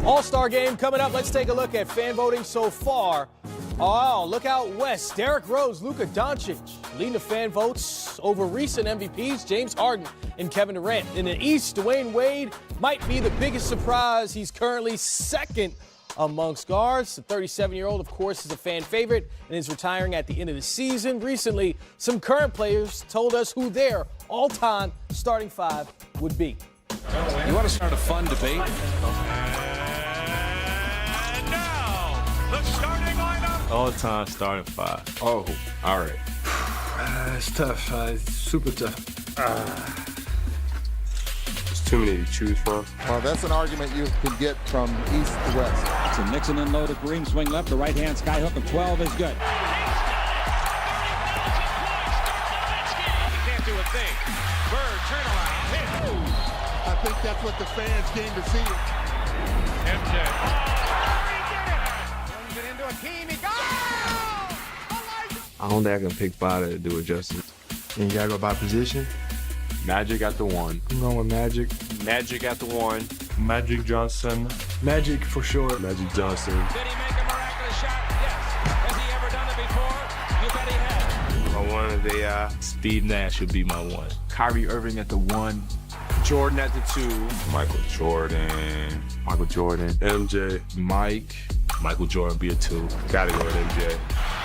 All-Star game coming up. Let's take a look at fan voting so far. Oh, look out west. Derrick Rose, Luka Doncic leading the fan votes over recent MVPs, James Harden and Kevin Durant. In the East, Dwayne Wade might be the biggest surprise. He's currently second amongst guards. The 37-year-old, of course, is a fan favorite and is retiring at the end of the season. Recently, some current players told us who their all-time starting five would be. You want to start a fun debate? And now, the starting lineup. All-time starting five. Oh, all right. It's tough. It's super tough. There's too many to choose from. Well, that's an argument you can get from east to west. So Nixon in low to Green, swing left, the right-hand skyhook of 12 is good. Can't do a thing. Bird, turnaround, hit. I think that's what the fans came to see. MJ. Brings it into a team. He goes! I don't think I can pick five to do it justice. And you gotta go by position. Magic at the one. I'm going with Magic. Magic at the one. Magic Johnson. Magic for sure. Magic Johnson. Did he make a miraculous shot? Yes. Has he ever done it before? You bet he has. My one of the Steve Nash would be my one. Kyrie Irving at the one. Jordan at the two. Michael Jordan. MJ. Mike. Michael Jordan be a two. Gotta go with MJ.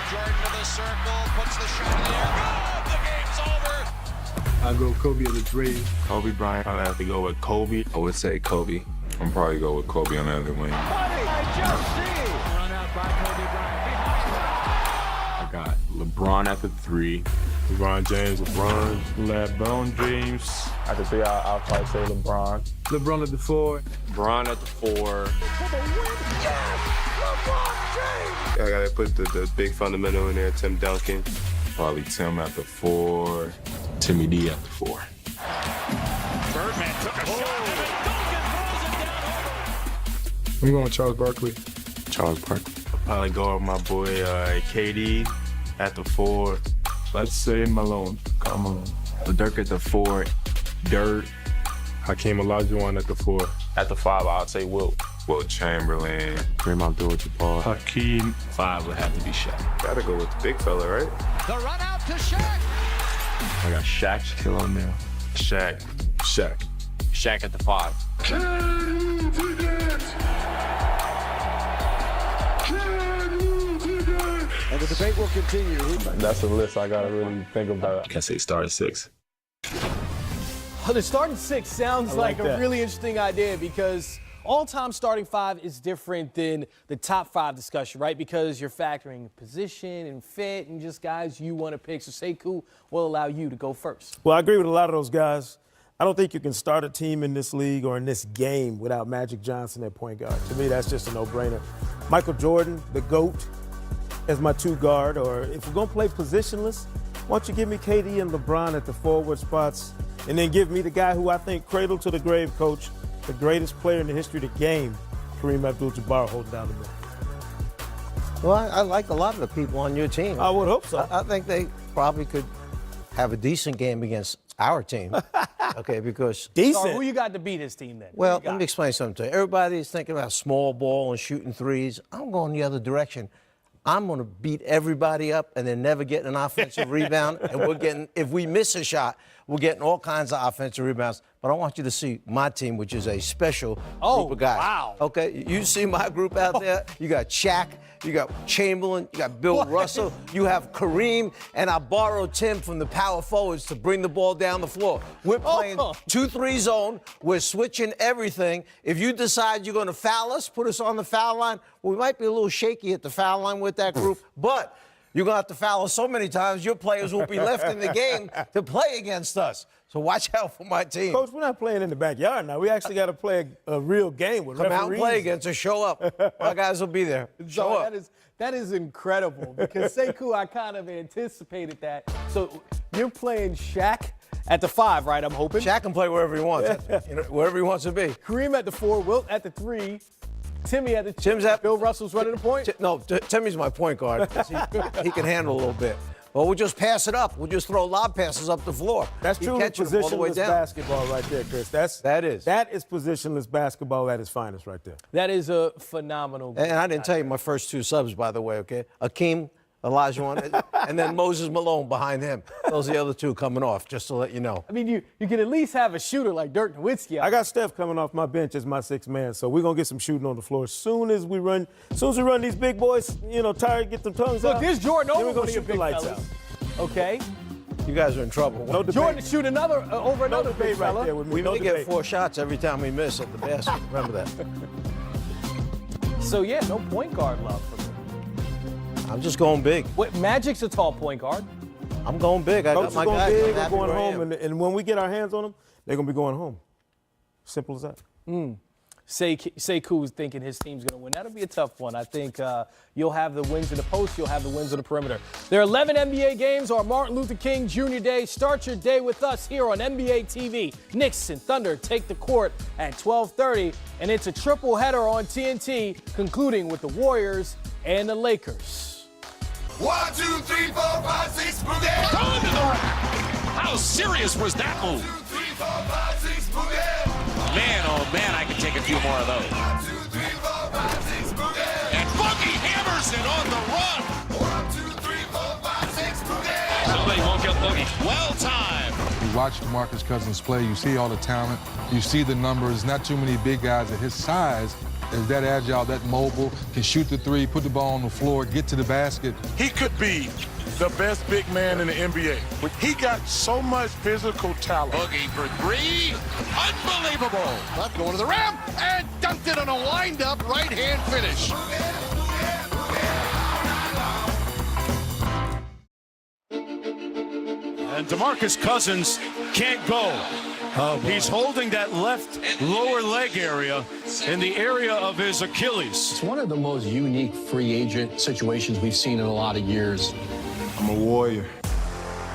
Jordan to the circle, puts the shot in the air. Go! The game's over. I'll go Kobe at the three. Kobe Bryant. I'd have to go with Kobe. I would say Kobe. I'm probably go with Kobe on the other wing. Run out by Kobe Bryant. I got LeBron at the three. LeBron James, LeBron James. At the three, I'll probably say LeBron. LeBron at the four. LeBron at the four. For the win. Yes! LeBron James! I gotta put the big fundamental in there, Tim Duncan. Probably Tim at the four. Timmy D at the four. Birdman took a shot. Duncan throws it down over. I'm going with Charles Barkley. Charles Barkley. I'll probably go with my boy KD at the four. Let's say Malone. Come on. Dirk at the four. Dirt. Hakeem Olajuwon at the four. At the five, I'd say Wilt. Wilt Chamberlain. Kareem Abdul-Jabbar. Hakeem. Five would have to be Shaq. Gotta go with the big fella, right? The run out to Shaq. I got Shaq, Shaquille O'Neal. Shaq. Shaq at the five. And the debate will continue. That's a list I gotta really think about. I can say start six. The starting six sounds like a really interesting idea because all-time starting five is different than the top five discussion, right? Because you're factoring position and fit and just guys you want to pick. So Sekou will allow you to go first. Well, I agree with a lot of those guys. I don't think you can start a team in this league or in this game without Magic Johnson at point guard. To me, that's just a no-brainer. Michael Jordan, the GOAT, as my two guard. Or if we're going to play positionless, why don't you give me KD and LeBron at the forward spots and then give me the guy who I think cradle to the grave, coach, the greatest player in the history of the game, Kareem Abdul-Jabbar, holding down the middle. Well, I like a lot of the people on your team. I would hope so. I think they probably could have a decent game against our team. Okay, because So who you got to beat this team then? well, let me explain something to you. Everybody's thinking about small ball and shooting threes. I'm going the other direction. I'm going to beat everybody up and then never get an offensive rebound. And we're getting, if we miss a shot, we're getting all kinds of offensive rebounds. But I want you to see my team, which is a special group of guys. Wow. Okay, you see my group out there? You got Shaq, you got Chamberlain, you got Bill Russell, you have Kareem, and I borrowed Tim from the power forwards to bring the ball down the floor. We're playing 2-3 zone. We're switching everything. If you decide you're going to foul us, put us on the foul line, we might be a little shaky at the foul line with that group, but you're going to have to foul us so many times, your players will be left in the game to play against us. So watch out for my team. Coach, we're not playing in the backyard now. We actually got to play a real game with referees. Come out and play against us. Show up. My guys will be there. Show up. That is incredible because Sekou, I kind of anticipated that. So you're playing Shaq at the five, right? I'm hoping. Shaq can play wherever he wants, wherever he wants to be. Kareem at the four, Wilt at the three, Timmy at the two. Tim's at Bill Russell's running the point. No, Timmy's my point guard. He can handle a little bit. Or we'll just pass it up. We'll just throw lob passes up the floor. That's truly positionless basketball right there, Chris. That is positionless basketball at its finest right there. That is a phenomenal game. And I didn't tell you my first two subs, by the way, okay? Akeem Olajuwon, and then Moses Malone behind him. Those are the other two coming off, just to let you know. I mean, you can at least have a shooter like Dirk Nowitzki. I got Steph coming off my bench as my sixth man, so we're going to get some shooting on the floor. As soon as we run these big boys, tired, get them tongues out. Look, there's Jordan over going to shoot the lights out. Okay. You guys are in trouble. No debate. Jordan to shoot another over another debate right there with me. We may get 4 shots every time we miss at the basket. Remember that. So, yeah, no point guard love for me. I'm just going big. Wait, Magic's a tall point guard. I'm going big. I got my guys. Big, I'm going home, and when we get our hands on them, they're going to be going home. Simple as that. Sekou's thinking his team's going to win. That'll be a tough one. I think you'll have the wins in the post. You'll have the wins in the perimeter. There are 11 NBA games on Martin Luther King Jr. Day. Start your day with us here on NBA TV. Knicks and Thunder take the court at 12:30, and it's a triple header on TNT, concluding with the Warriors and the Lakers. 1, 2, 3, 4, 5, 6, boogie. Going to the rack. How serious was that move? 1, 2, 3, 4, 5, 6, boogie. Man, oh man, I could take a few more of those. 1, 2, 3, 4, 5, 6, boogie. And Boogie hammers it on the run. 1, 2, 3, 4, 5, 6, boogie. Somebody woke up Boogie. Well timed. You watch DeMarcus Cousins play, you see all the talent, you see the numbers. Not too many big guys at his size is that agile, that mobile, can shoot the three, put the ball on the floor, get to the basket. He could be the best big man in the NBA. He got so much physical talent. Boogie for 3. Unbelievable. Left going to the rim and dunked it on a wind-up right-hand finish. And DeMarcus Cousins can't go. He's holding that left lower leg area in the area of his Achilles. It's one of the most unique free agent situations we've seen in a lot of years. I'm a warrior.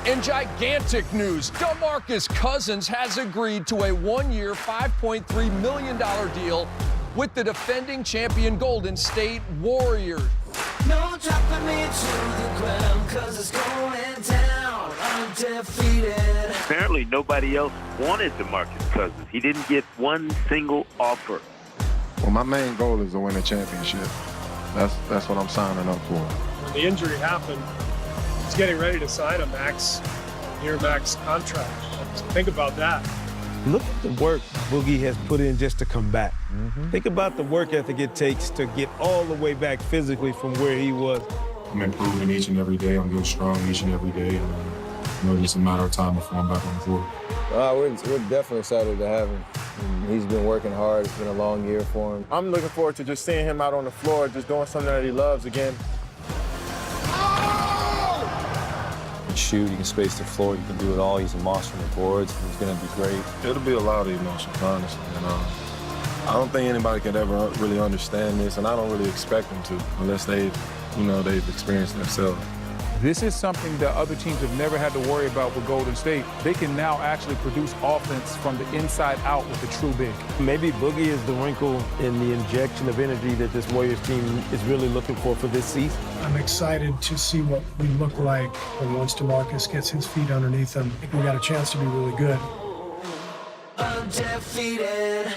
In gigantic news, DeMarcus Cousins has agreed to a 1-year, $5.3 million deal with the defending champion Golden State Warriors. No dropping me to the ground, 'cause it's going down undefeated. Apparently nobody else wanted DeMarcus Cousins. He didn't get one single offer. Well, my main goal is to win a championship. That's what I'm signing up for. When the injury happened, he's getting ready to sign a max contract. Think about that. Look at the work Boogie has put in just to come back. Think about the work ethic it takes to get all the way back physically from where he was. I'm improving each and every day. I'm getting strong each and every day. And, it's a matter of time before I'm back on the floor. We're definitely excited to have him. He's been working hard. It's been a long year for him. I'm looking forward to just seeing him out on the floor, just doing something that he loves again. You can shoot, you can space the floor, you can do it all. He's a monster on the boards. He's going to be great. It'll be a lot of emotions, honestly. And, I don't think anybody can ever really understand this, and I don't really expect them to unless they've experienced it themselves. This is something that other teams have never had to worry about with Golden State. They can now actually produce offense from the inside out with a true big. Maybe Boogie is the wrinkle in the injection of energy that this Warriors team is really looking for this season. I'm excited to see what we look like once DeMarcus gets his feet underneath him. I think we got a chance to be really good. Undefeated.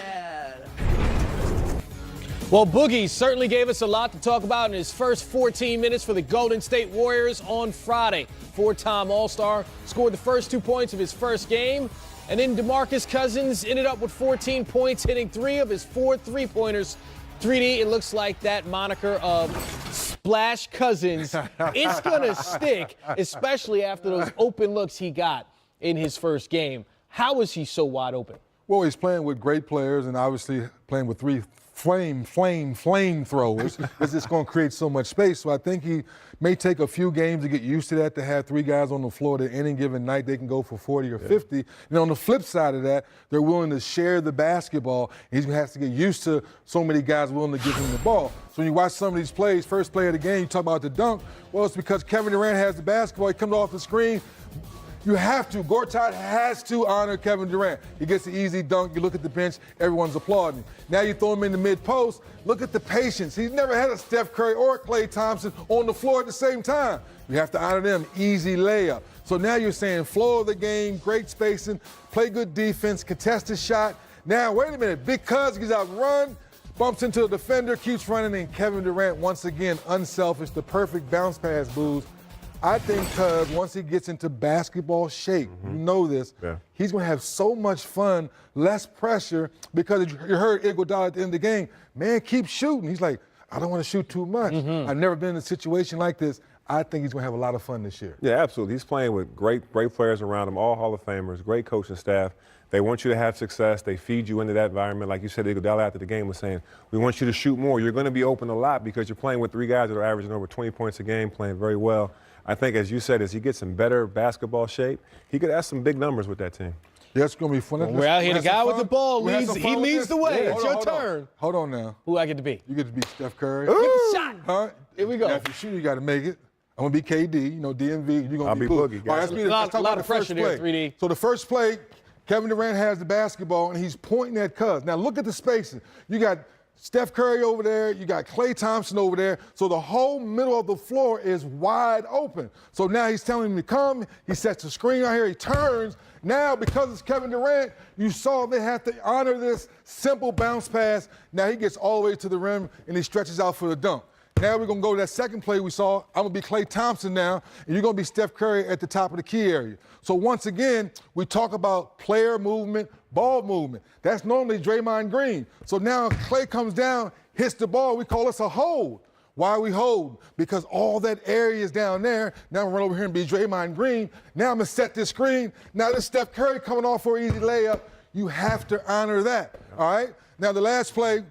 Well, Boogie certainly gave us a lot to talk about in his first 14 minutes for the Golden State Warriors on Friday. 4-time All-Star, scored the first 2 points of his first game, and then DeMarcus Cousins ended up with 14 points, hitting 3 of his 4 3-pointers. 3D, it looks like that moniker of Splash Cousins. It's going to stick, especially after those open looks he got in his first game. How was he so wide open? Well, he's playing with great players and obviously playing with 3 flamethrowers. It's just going to create so much space. So I think he may take a few games to get used to that, to have 3 guys on the floor that any given night they can go for 40 or 50. And on the flip side of that, they're willing to share the basketball. He's going to have to get used to so many guys willing to give him the ball. So when you watch some of these plays, first play of the game, you talk about the dunk. Well, it's because Kevin Durant has the basketball. He comes off the screen. You have to. Gortat has to honor Kevin Durant. He gets the easy dunk. You look at the bench, everyone's applauding. Now you throw him in the mid-post. Look at the patience. He's never had a Steph Curry or a Klay Thompson on the floor at the same time. You have to honor them. Easy layup. So now you're saying flow of the game, great spacing, play good defense, contest the shot. Now, wait a minute. Big Cuz gets out run, bumps into the defender, keeps running, and Kevin Durant, once again, unselfish, the perfect bounce pass, Booze. I think Cuz, once he gets into basketball shape, you know this, he's going to have so much fun, less pressure, because you heard Iguodala at the end of the game, man, keep shooting. He's like, I don't want to shoot too much. I've never been in a situation like this. I think he's going to have a lot of fun this year. Yeah, absolutely. He's playing with great players around him, all Hall of Famers, great coaching staff. They want you to have success. They feed you into that environment. Like you said, Iguodala after the game was saying, we want you to shoot more. You're going to be open a lot because you're playing with 3 guys that are averaging over 20 points a game, playing very well. I think, as you said, as he gets in better basketball shape, he could have some big numbers with that team. Yeah, it's going to be fun. We're out here. The guy with the ball leads. He leads the way. Yeah. It's your turn. Hold on now. Who I get to be? You get to be Steph Curry. Get the shot. Huh? Here we go. Now, if you shoot, you got to make it. I'm going to be KD, you know, DMV. You're going to be Boogie. All right, let's talk about the first play. 3D. So the first play, Kevin Durant has the basketball, and he's pointing at Cuz. Now, look at the spacing. You got Steph Curry over there. You got Klay Thompson over there. So the whole middle of the floor is wide open. So now he's telling him to come. He sets the screen out here. He turns. Now, because it's Kevin Durant, you saw they have to honor this simple bounce pass. Now he gets all the way to the rim, and he stretches out for the dunk. Now we're going to go to that second play we saw. I'm going to be Klay Thompson now, and you're going to be Steph Curry at the top of the key area. So once again, we talk about player movement, ball movement. That's normally Draymond Green. So now Klay comes down, hits the ball. We call this a hold. Why we hold? Because all that area is down there. Now I'm run over here and be Draymond Green. Now I'm going to set this screen. Now this Steph Curry coming off for an easy layup. You have to honor that, all right? Now the last play,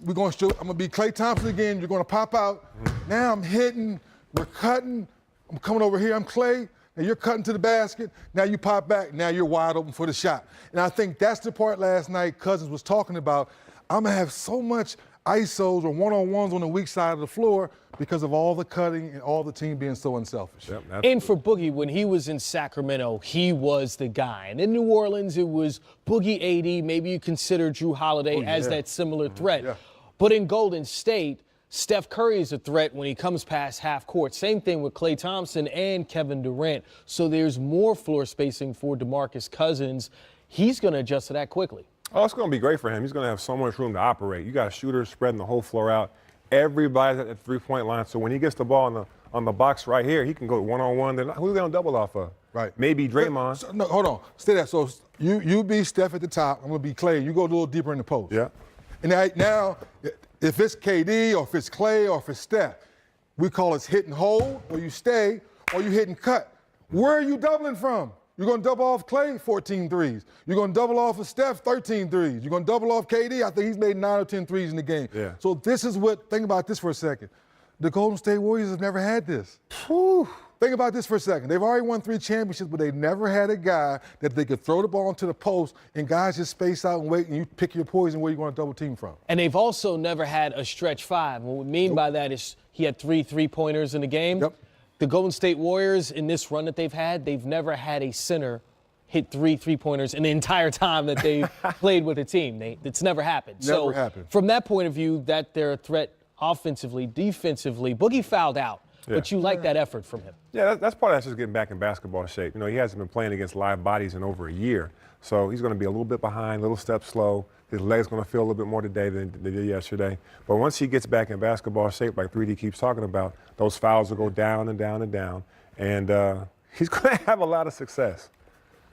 we're going to shoot. I'm going to be Klay Thompson again. You're going to pop out. Now I'm hitting. We're cutting. I'm coming over here. I'm Klay. Now you're cutting to the basket. Now you pop back. Now you're wide open for the shot. And I think that's the part last night Cousins was talking about. I'm going to have so much ISOs or one-on-ones on the weak side of the floor because of all the cutting and all the team being so unselfish. Yep, and for Boogie, when he was in Sacramento, he was the guy. And in New Orleans, it was Boogie 80. Maybe you consider Drew Holiday as that similar threat. Yeah. But in Golden State, Steph Curry is a threat when he comes past half court. Same thing with Klay Thompson and Kevin Durant. So there's more floor spacing for DeMarcus Cousins. He's going to adjust to that quickly. Oh, it's going to be great for him. He's going to have so much room to operate. You got shooters spreading the whole floor out. Everybody's at the three-point line. So when he gets the ball on the box right here, he can go one-on-one. Who's they going to double off of? Right. Maybe Draymond. So, no, hold on. Stay there. So you be Steph at the top. I'm going to be Klay. You go a little deeper in the post. Yeah. And now, if it's KD or if it's Klay or if it's Steph, we call it hit and hold, or you stay, or you hit and cut. Where are you doubling from? You're going to double off Klay, 14 threes. You're going to double off of Steph, 13 threes. You're going to double off KD. I think he's made 9 or 10 threes in the game. Yeah. So this is what, think about this for a second. The Golden State Warriors have never had this. Whew. Think about this for a second. They've already won 3 championships, but they never had a guy that they could throw the ball into the post and guys just space out and wait and you pick your poison where you're going to double team from. And they've also never had a stretch 5. What we mean by that is he had 3 3-pointers in the game. Yep. The Golden State Warriors, in this run that they've had, they've never had a center hit 3 3-pointers in the entire time that they've played with a team. It's never happened. Never happened. From that point of view, that they're a threat offensively, defensively. Boogie fouled out. Yeah. But you like that effort from him. Yeah, that's part of that's just getting back in basketball shape. You know, he hasn't been playing against live bodies in over a year. So he's going to be a little bit behind, a little step slow. His leg's going to feel a little bit more today than they did yesterday. But once he gets back in basketball shape, like 3D keeps talking about, those fouls will go down and down and down. And he's going to have a lot of success.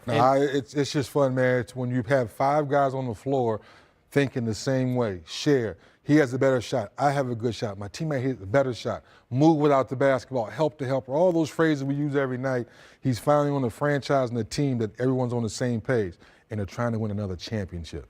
It's just fun, man. It's when you have 5 guys on the floor thinking the same way, share. He has a better shot. I have a good shot. My teammate hits a better shot. Move without the basketball. Help the helper. All those phrases we use every night. He's finally on the franchise and the team that everyone's on the same page, and they're trying to win another championship.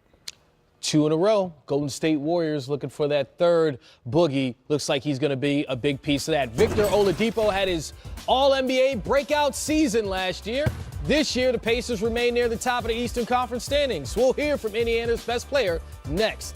2 in a row. Golden State Warriors looking for that third. Boogie looks like he's going to be a big piece of that. Victor Oladipo had his All-NBA breakout season last year. This year, the Pacers remain near the top of the Eastern Conference standings. We'll hear from Indiana's best player next.